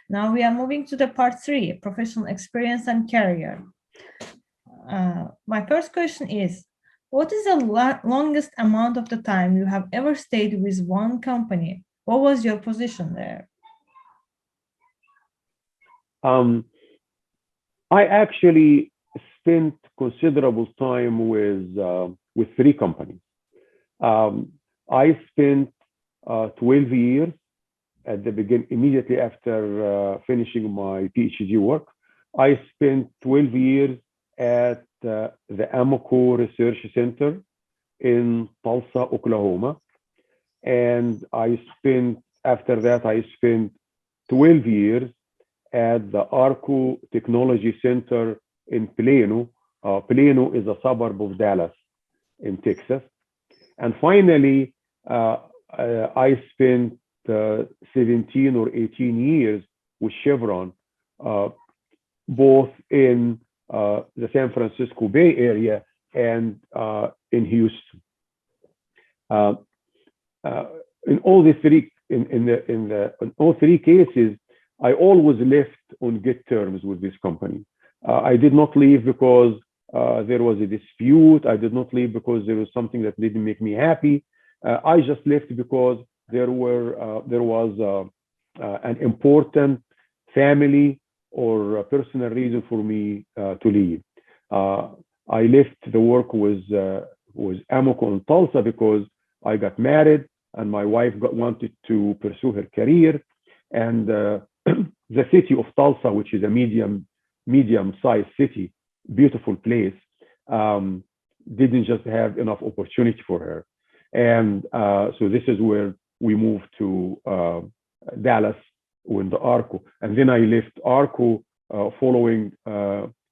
Now we are moving to the part 3, professional experience and career. My first question is, what is the longest amount of the time you have ever stayed with one company? What was your position there? I actually spent considerable time with 3 companies. I spent 12 years at the beginning, immediately after finishing my PhD work. I spent 12 years at the Amoco Research Center in Tulsa, Oklahoma. And after that, I spent 12 years at the Arco Technology Center in Plano. Plano is a suburb of Dallas in Texas. And finally, I spent 17 or 18 years with Chevron, both in the San Francisco Bay Area and in Houston. In all three cases, I always left on good terms with this company. I did not leave because there was a dispute. I did not leave because there was something that didn't make me happy. I just left because there was an important family or a personal reason for me to leave. I left the work with Amoco in Tulsa because I got married and my wife wanted to pursue her career. And the city of Tulsa, which is a medium-sized city, beautiful place, didn't just have enough opportunity for her. And so this is where we moved to Dallas with the Arco. And then I left Arco following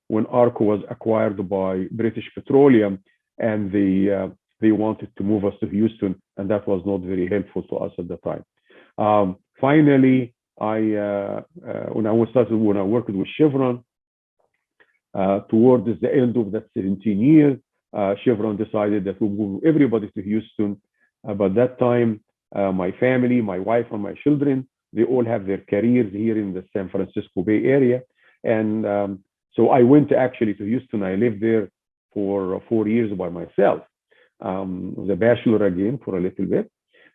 when Arco was acquired by British Petroleum, and they wanted to move us to Houston, and that was not very helpful to us at the time. Finally, when I worked with Chevron, towards the end of that 17 years, Chevron decided that we'll move everybody to Houston. But that time, my family, my wife, and my children, they all have their careers here in the San Francisco Bay Area. And so I went actually to Houston. I lived there for 4 years by myself. Was a bachelor again for a little bit.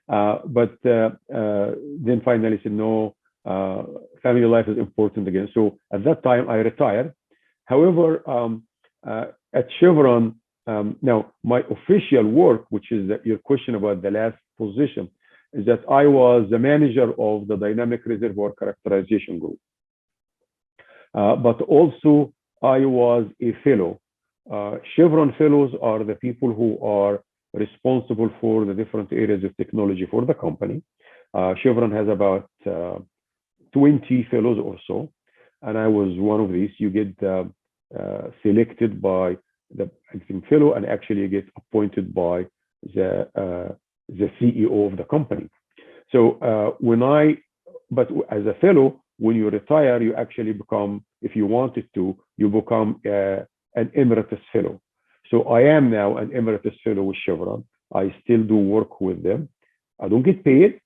But then finally said, no, family life is important again. So at that time, I retired. However, at Chevron, now my official work, which is your question about the last position, is that I was the manager of the dynamic reservoir characterization group. But also I was a fellow. Chevron fellows are the people who are responsible for the different areas of technology for the company. Chevron has about 20 fellows or so, and I was one of these. You get selected by the acting fellow, and actually you get appointed by the CEO of the company. So but as a fellow, when you retire, you actually become, if you wanted to, you become an emeritus fellow. So I am now an emeritus fellow with Chevron. I still do work with them. I don't get paid,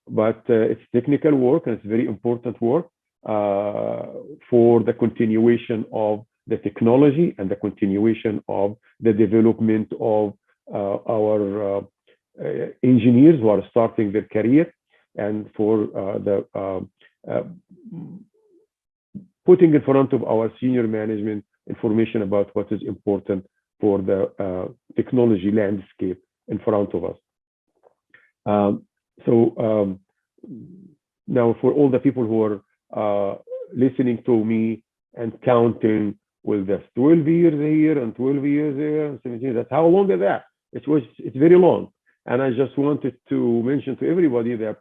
but it's technical work and it's very important work for the continuation of the technology and the continuation of the development of our engineers who are starting their career, and for putting in front of our senior management information about what is important for the technology landscape in front of us. Now for all the people who are listening to me and counting, well, that's 12 years here and 12 years there and 17 years, that's how long is that? It's very long. And I just wanted to mention to everybody that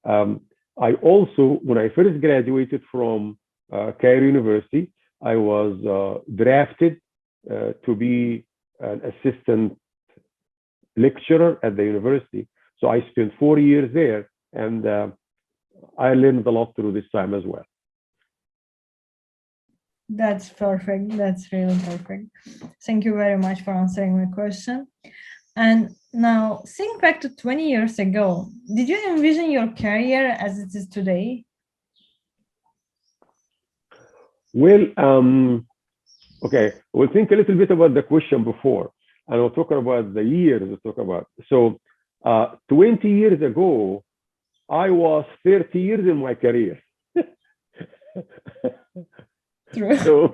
I also, when I first graduated from Cairo University, I was drafted to be an assistant lecturer at the university. So I spent 4 years there, and I learned a lot through this time as well. That's perfect. That's really perfect. Thank you very much for answering my question. And now, think back to 20 years ago. Did you envision your career as it is today? Well, okay, we'll think a little bit about the question before, and we'll talk about the years we'll talk about. So, 20 years ago, I was 30 years in my career. True. So,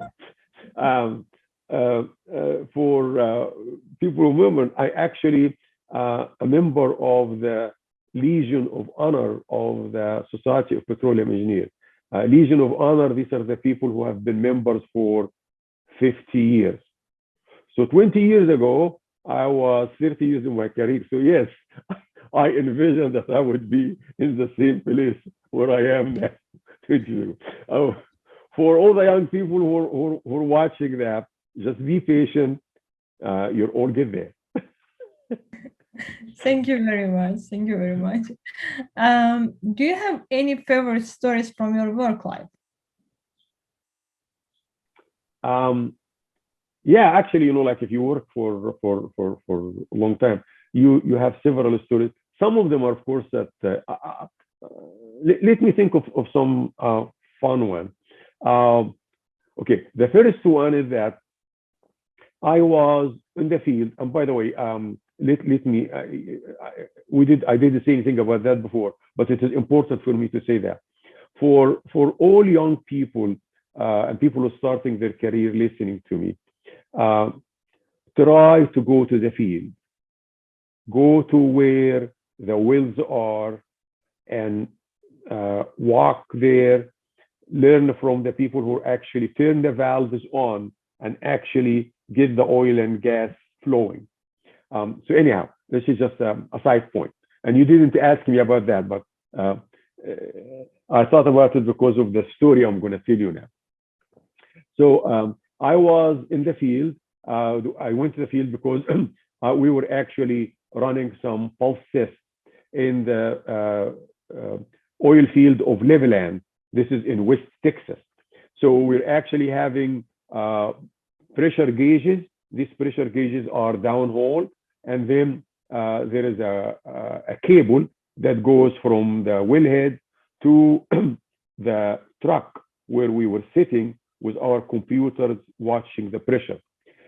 um, for people who remember, I actually a member of the Legion of Honor of the Society of Petroleum Engineers. Legion of Honor, these are the people who have been members for 50 years. So 20 years ago, I was 30 years in my career. So yes, I envisioned that I would be in the same place where I am now. 20 years ago. For all the young people who are watching that, just be patient. You'll all get there. Thank you very much. Thank you very much. Do you have any favorite stories from your work life? Yeah, actually, like if you work for a long time, you have several stories. Some of them are, of course, that let me think of some fun one. Okay, the first one is that I was in the field, and by the way, let me I didn't say anything about that before, but it is important for me to say that for all young people and people who are starting their career listening to me, try to go to the field, go to where the wells are, and walk there, learn from the people who actually turn the valves on and actually get the oil and gas flowing. So anyhow, this is just a side point. And you didn't ask me about that, but I thought about it because of the story I'm going to tell you now. So I was in the field. I went to the field because we were actually running some pulse tests in the oil field of Leveland. This is in West Texas. So we're actually having pressure gauges. These pressure gauges are downhole, and then there is a cable that goes from the wellhead to the truck where we were sitting with our computers watching the pressure.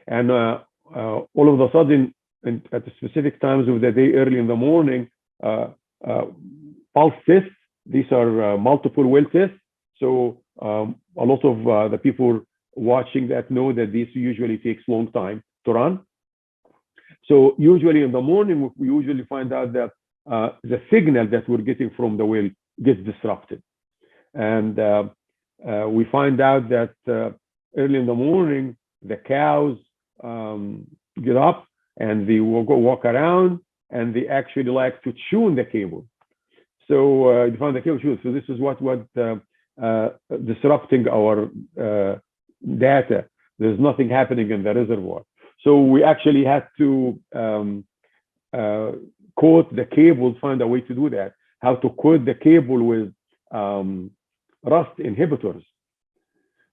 And all of a sudden, at the specific times of the day, early in the morning, pulse tests, these are multiple well tests. So a lot of the people watching that know that this usually takes long time to run. So usually in the morning, we usually find out that the signal that we're getting from the well gets disrupted. And we find out that early in the morning, the cows get up and they will go walk around, and they actually like to tune the cable. So you find the cable tune. So this is what disrupting our data. There's nothing happening in the reservoir. So we actually had to coat the cable, find a way to do that. How to coat the cable with rust inhibitors.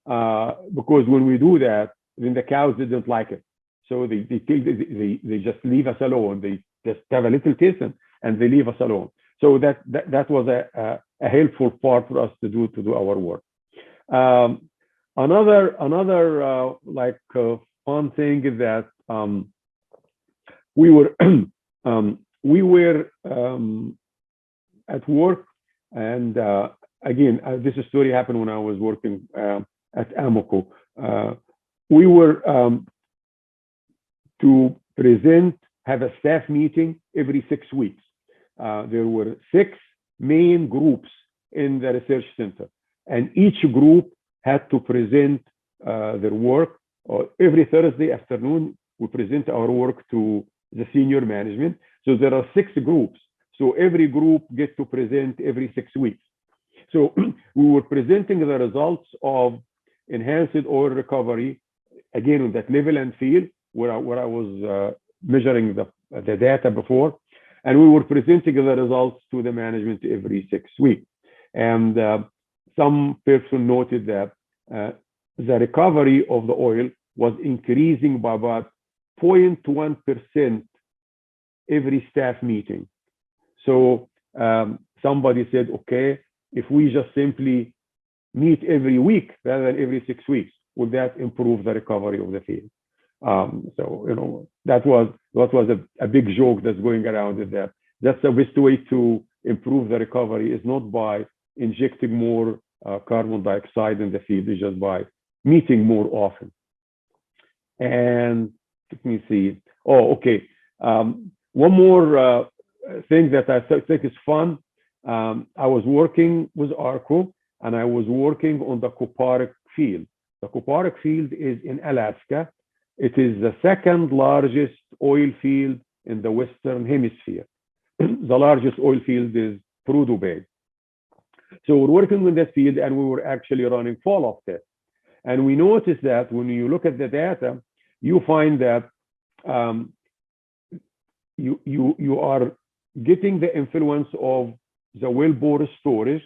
Because when we do that, then the cows didn't like it. So they just leave us alone. They just have a little taste and they leave us alone. So that was a helpful part for us to do our work. Another like fun thing is that we were at work, and again, this story happened when I was working at Amoco. We were to have a staff meeting every 6 weeks. There were 6 main groups in the research center, and each group had to present their work. Every Thursday afternoon, we present our work to the senior management. So there are 6 groups. So every group gets to present every 6 weeks. So we were presenting the results of enhanced oil recovery, again, on that Leveland field where I was measuring the data before. And we were presenting the results to the management every 6 weeks. And some person noted that the recovery of the oil was increasing by about 0.1% every staff meeting. So somebody said, okay, if we just simply meet every week rather than every 6 weeks? Would that improve the recovery of the field? So, that was a big joke that's going around, is that that's the best way to improve the recovery, is not by injecting more carbon dioxide in the field, it's just by meeting more often. And let me see. Oh, okay. One more thing that I think is fun. I was working with ARCO, and I was working on the Kuparuk field. The Kuparuk field is in Alaska. It is the second largest oil field in the Western Hemisphere. The largest oil field is Prudhoe Bay. So we're working on that field, and we were actually running fall-off tests. And we noticed that when you look at the data, you find that you are getting the influence of the wellbore storage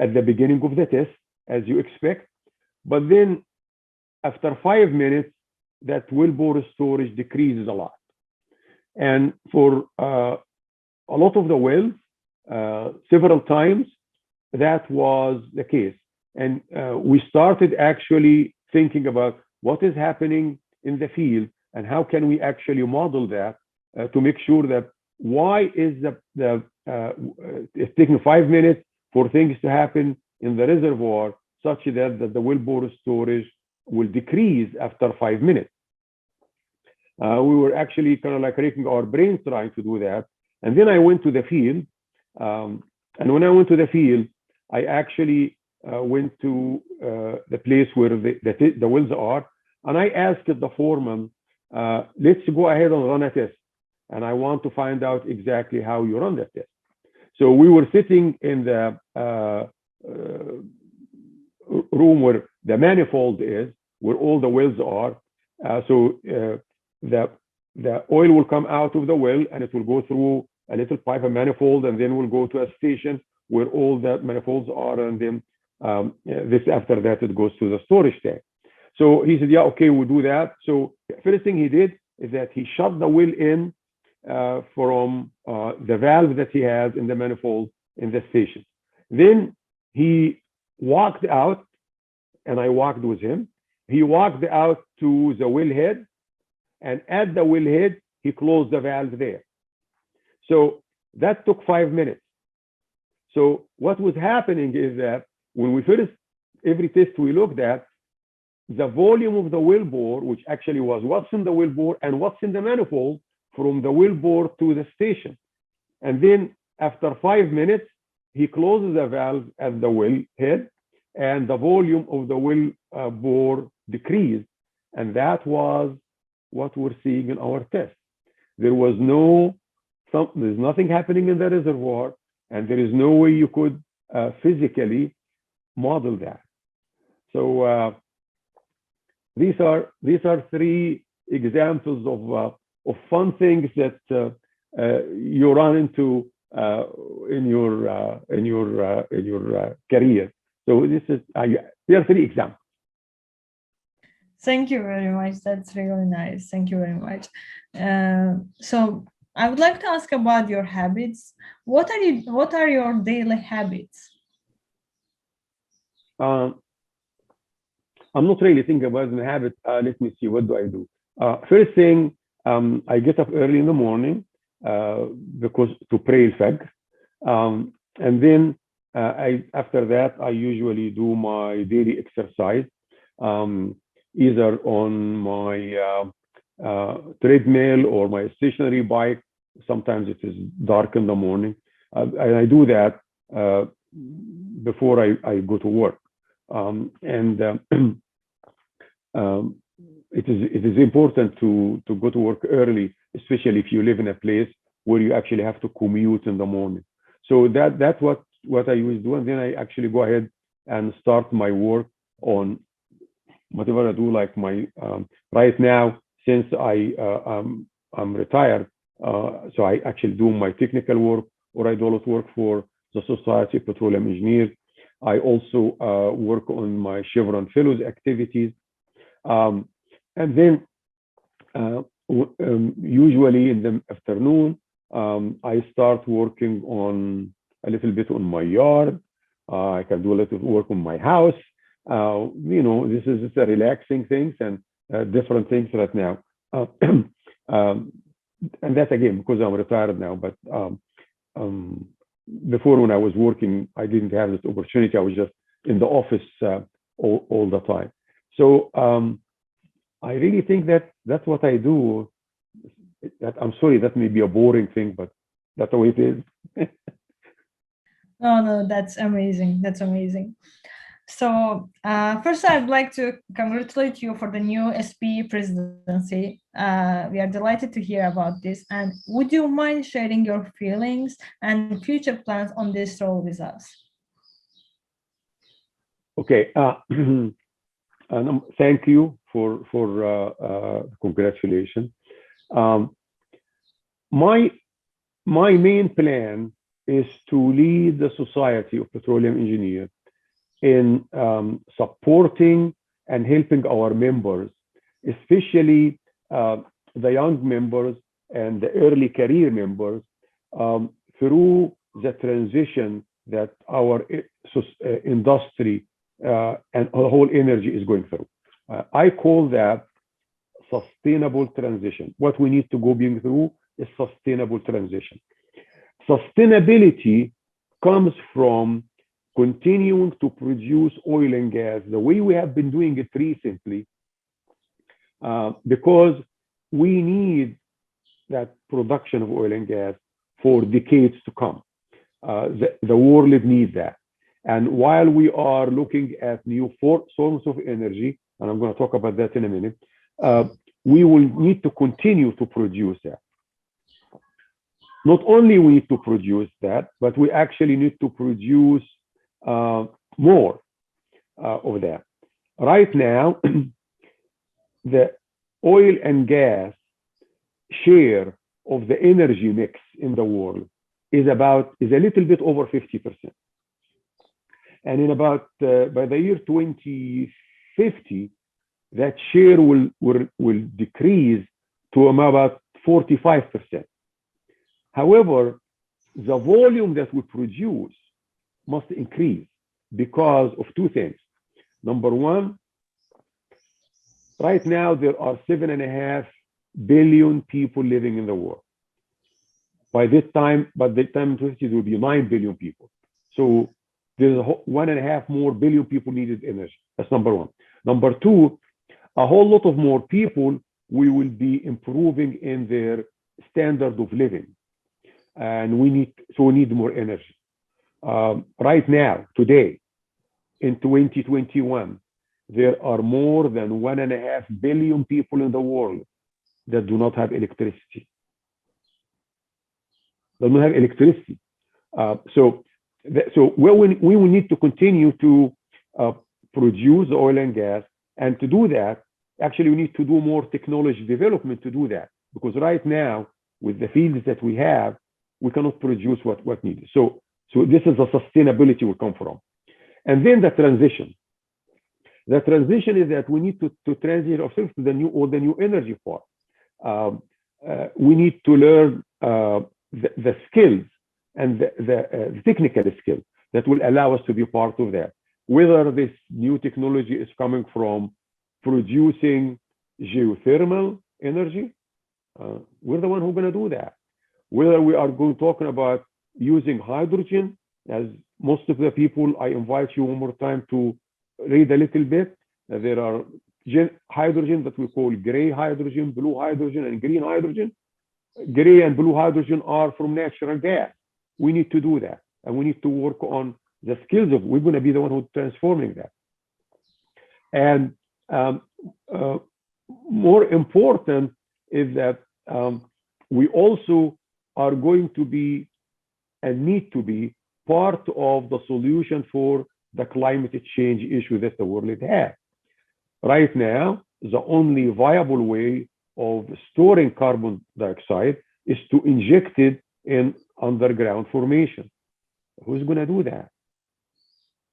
at the beginning of the test, as you expect. But then after 5 minutes, that wellbore storage decreases a lot. And for a lot of the wells, several times, that was the case. And we started actually thinking about what is happening in the field and how can we actually model that to make sure that why is it's taking 5 minutes for things to happen in the reservoir such that the wellbore storage will decrease after 5 minutes. We were actually kind of like racking our brains trying to do that. And then I went to the field. And when I went to the field, I actually went to the place where the wells are. And I asked the foreman, let's go ahead and run a test. And I want to find out exactly how you run that test. So we were sitting in the room where the manifold is, where all the wells are. So the oil will come out of the well, and it will go through a little pipe, a manifold, and then we'll go to a station where all the manifolds are, and then after that it goes to the storage tank. So he said, yeah, okay, we'll do that. So the first thing he did is that he shut the well in from the valve that he has in the manifold in the station. Then he walked out, and I walked with him. He walked out to the wellhead, and at the wellhead, he closed the valve there. So that took 5 minutes. So what was happening is that when we first, every test we looked at, the volume of the wellbore, which actually was what's in the wellbore and what's in the manifold, from the wellbore to the station. And then after 5 minutes, he closes the valve at the wellhead, and the volume of the wellbore decreased. And that was what we're seeing in our test. There's nothing happening in the reservoir, and there is no way you could physically model that. So these are 3 examples of fun things that you run into in your career. So there are 3 examples. Thank you very much. That's really nice. Thank you very much. So I would like to ask about your habits. What are your daily habits? I'm not really thinking about the habit. Let me see, what do I do? First thing, I get up early in the morning because to pray Al-Fajr. And then after that, I usually do my daily exercise, either on my treadmill or my stationary bike. Sometimes it is dark in the morning. And I do that before I go to work. It is important to go to work early, especially if you live in a place where you actually have to commute in the morning. So that's what I usually do, and then I actually go ahead and start my work on whatever I do. Like my right now, since I'm retired, so I actually do my technical work, or I do a lot of work for the Society of Petroleum Engineers. I also work on my Chevron Fellows activities. And then usually in the afternoon, I start working on a little bit on my yard. I can do a little work on my house. This is just a relaxing things and different things right now. Um, and that's again because I'm retired now. But um, before, when I was working, I didn't have this opportunity. I was just in the office all the time. So I really think that that's what I do. I'm sorry, that may be a boring thing, but that's the way it is. No, no, that's amazing. That's amazing. So first, I'd like to congratulate you for the new SP presidency. We are delighted to hear about this. And would you mind sharing your feelings and future plans on this role with us? Okay. Thank you for congratulations. Um, my main plan is to lead the Society of Petroleum Engineers in supporting and helping our members, especially the young members and the early career members, through the transition that our industry and the whole energy is going through. I call that sustainable transition. What we need to go being through is sustainable transition. Sustainability comes from continuing to produce oil and gas the way we have been doing it recently, because we need that production of oil and gas for decades to come. The world needs that. And while we are looking at new sources of energy, and I'm going to talk about that in a minute, we will need to continue to produce that. Not only we need to produce that, but we actually need to produce more of that. Right now, the oil and gas share of the energy mix in the world is a little bit over 50%. And in about by the year 2050, that share will decrease to about 45%. However, the volume that we produce must increase because of two things. Number one, right now there are 7.5 billion people living in the world. By the time 2020, there will be 9 billion people. So there's 1.5 more billion people needed energy. That's number one. Number two, a whole lot of more people, we will be improving in their standard of living. And we need more energy. Right now, today, in 2021, there are more than 1.5 billion people in the world that do not have electricity. They don't have electricity. So we will need to continue to produce oil and gas. And to do that, actually, we need to do more technology development to do that. Because right now, with the fields that we have, we cannot produce what needed. So this is the sustainability will come from. And then the transition. The transition is that we need to transition ourselves to the new energy part. We need to learn the skills and the technical skills that will allow us to be part of that. Whether this new technology is coming from producing geothermal energy, we're the one who's going to do that. Whether we are talking about using hydrogen, as most of the people, I invite you one more time to read a little bit. There are hydrogen that we call gray hydrogen, blue hydrogen, and green hydrogen. Gray and blue hydrogen are from natural gas. We need to do that. And we need to work on the skills of, we're going to be the one who's transforming that. And more important is that we also are going to be and need to be part of the solution for the climate change issue that the world has. Right now, the only viable way of storing carbon dioxide is to inject it in underground formation. Who's going to do that?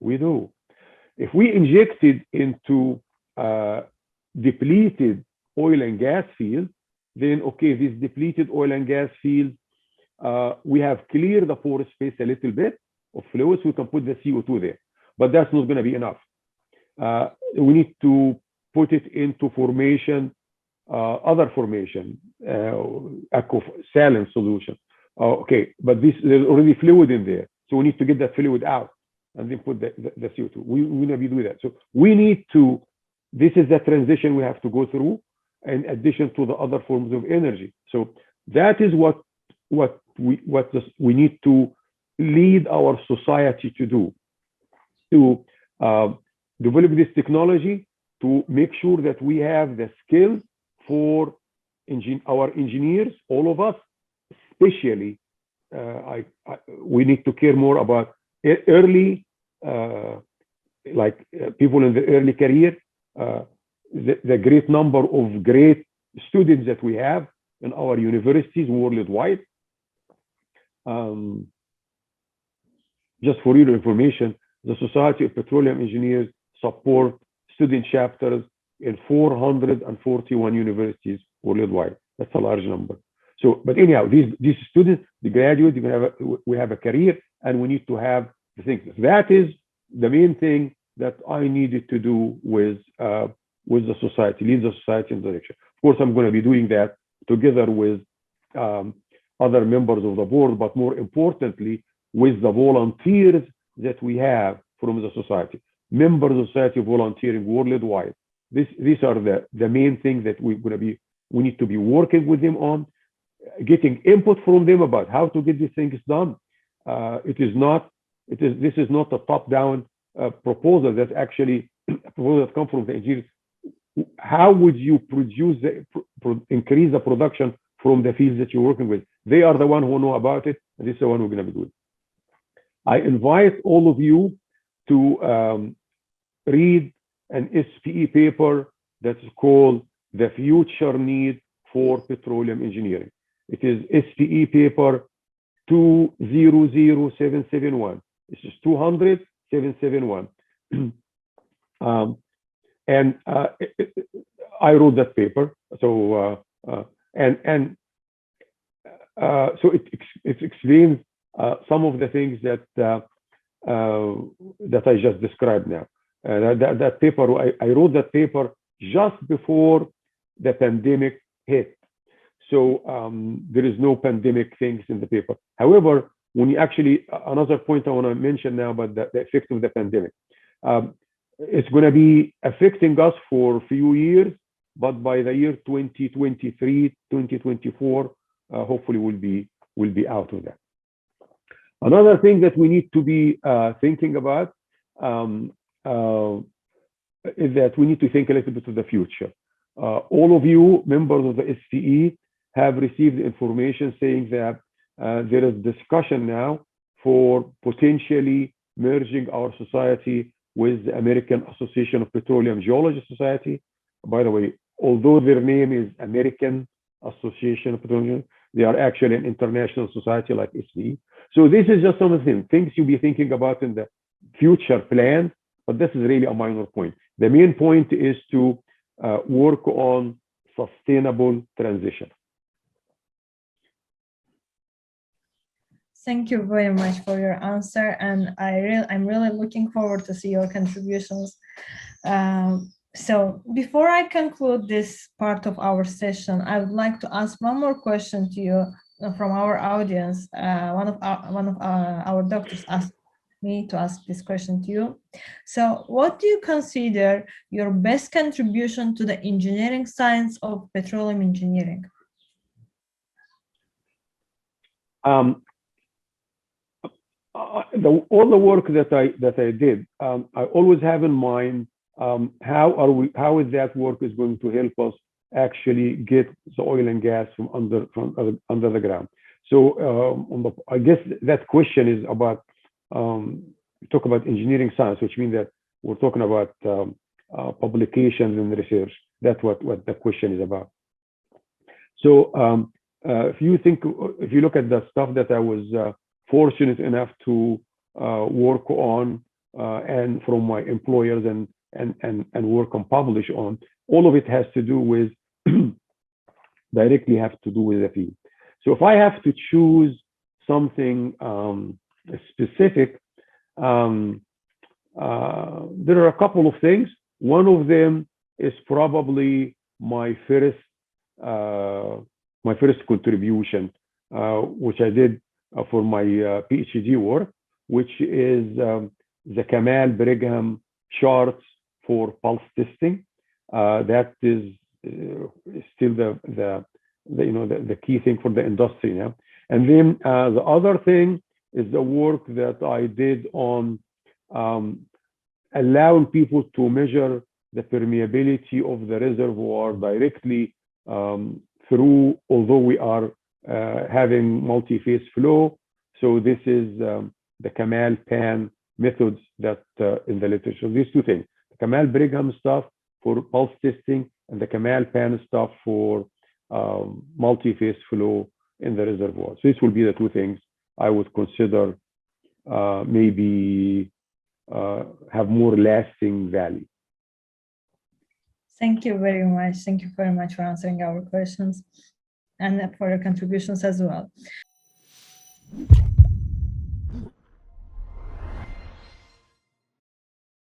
We do. If we inject it into depleted oil and gas fields, then okay, this depleted oil and gas fields, we have cleared the pore space a little bit, of fluids, we can put the CO2 there. But that's not going to be enough. We need to put it into formation, other formation, saline solution. Okay, but there's already fluid in there. So we need to get that fluid out and then put the CO2. We're going to be doing that. So we need to, this is the transition we have to go through in addition to the other forms of energy. So that is what we need to lead our society to do, to develop this technology, to make sure that we have the skills for our engineers, all of us, especially we need to care more about early, people in the early career, the great number of great students that we have in our universities worldwide. Just for your information, the Society of Petroleum Engineers support student chapters in 441 universities worldwide. That's a large number. So, but anyhow, these students, they graduate, we have a career, and we need to have the things. That is the main thing that I needed to do with the society, lead the society in the direction. Of course, I'm going to be doing that together with other members of the board, but more importantly, with the volunteers that we have from the society. Members of society volunteering worldwide. These are the main things that we need to be working with them on, getting input from them about how to get these things done. This is not a top-down proposal. That's actually a proposal that comes from the engineers. How would you produce increase the production from the fields that you're working with? They are the one who know about it, and this is the one we're going to be doing. I invite all of you to read an SPE paper that's called The Future Need for Petroleum Engineering. It is SPE paper 200771. It's just 200-771. I wrote that paper. So so it explains some of the things that I just described now. That paper, I wrote that paper just before the pandemic hit. So there is no pandemic things in the paper. However, when you actually, another point I want to mention now about the effect of the pandemic. It's going to be affecting us for a few years, but by the year 2023, 2024, hopefully we'll be out of that. Another thing that we need to be thinking about is that we need to think a little bit to the future. All of you members of the SPE have received information saying that there is discussion now for potentially merging our society with the American Association of Petroleum Geology Society. By the way, although their name is American Association of Petroleum, they are actually an international society like SPE. So this is just some of the things you'll be thinking about in the future plans, but this is really a minor point. The main point is to work on sustainable transition. Thank you very much for your answer, and I'm really looking forward to see your contributions. So before I conclude this part of our session, I would like to ask one more question to you from our audience. One of our doctors asked me to ask this question to you. So what do you consider your best contribution to the engineering science of petroleum engineering? All the work that I did, I always have in mind how is that work is going to help us actually get the oil and gas from under the ground. So I guess that question is about talk about engineering science, which means that we're talking about publications and research. That's what the question is about. So if you look at the stuff that I was fortunate enough to work on and from my employers and work and publish on, all of it has to do with directly have to do with the field. So if I have to choose something specific, there are a couple of things. One of them is probably my first contribution, which I did for my PhD work, which is the Kamal Brigham charts for pulse testing. That is still the key thing for the industry now. And then the other thing is the work that I did on allowing people to measure the permeability of the reservoir directly through, although we are having multi-phase flow. So this is the Kamal Pan methods that in the literature. These two things, the Kamal Brigham stuff for pulse testing and the Kamal Pan stuff for multi-phase flow in the reservoir. So this will be the two things I would consider maybe have more lasting value. Thank you very much. Thank you very much for answering our questions and for your contributions as well.